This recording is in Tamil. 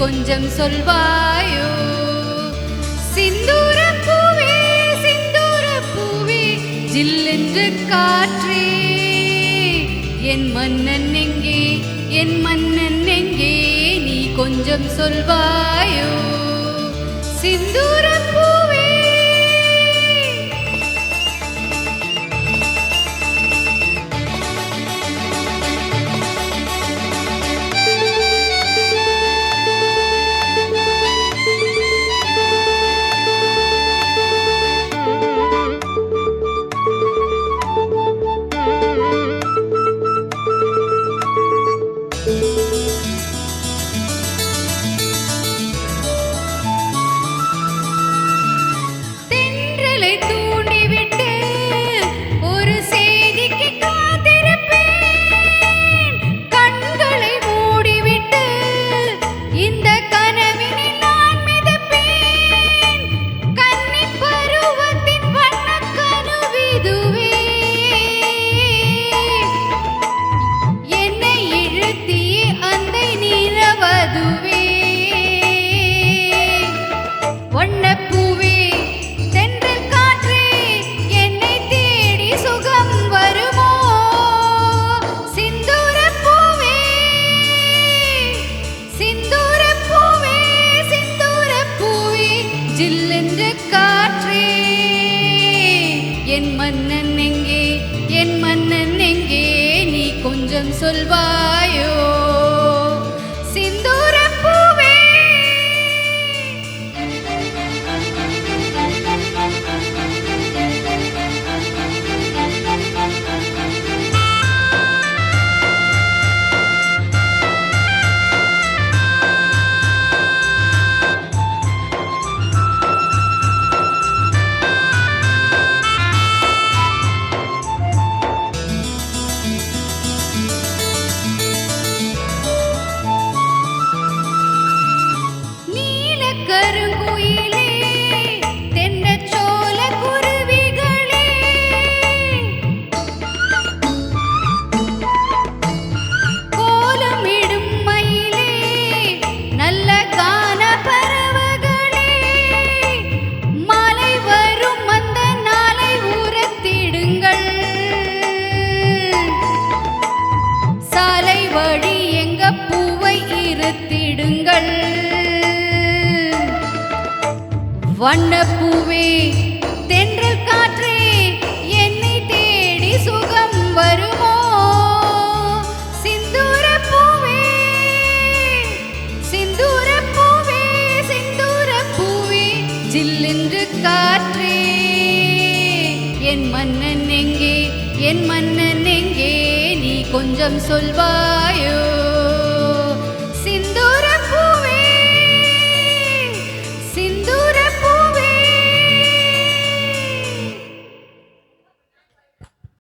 கொஞ்சம் சொல்வாயோ? சிந்தூர பூவே சிந்தூர பூவே ஜில்லென்று காற்றே, என் மன்னன் எங்கே என் மன்னன் எங்கே, நீ கொஞ்சம் சொல்வாயோ? சிந்தூர பூவே ஜில்லென்று காற்றே, என் மன்னன் எங்கே என் மன்னன் எங்கே, நீ கொஞ்சம் சொல்வாயோ? சிந்தூர பூவே கருங்குயிலே தென்னச்சோல குருவிகளே, கோலமிடும் மயிலே நல்ல கான பறவைகளே, மாலை வரும் அந்த நாளை உரத்திடுங்கள், சாலை வழி எங்க பூவை இருத்திடுங்கள். வண்ணப்பூவே தென்றல் காற்றே, என்னை தேடி சுகம் வருமோ? சிந்தூர பூவே சிந்தூர பூவே சிந்தூர பூவே ஜில்லென்று காற்றே, என் மன்னன் எங்கே என் மன்னன் எங்கே, நீ கொஞ்சம் சொல்வாயோ?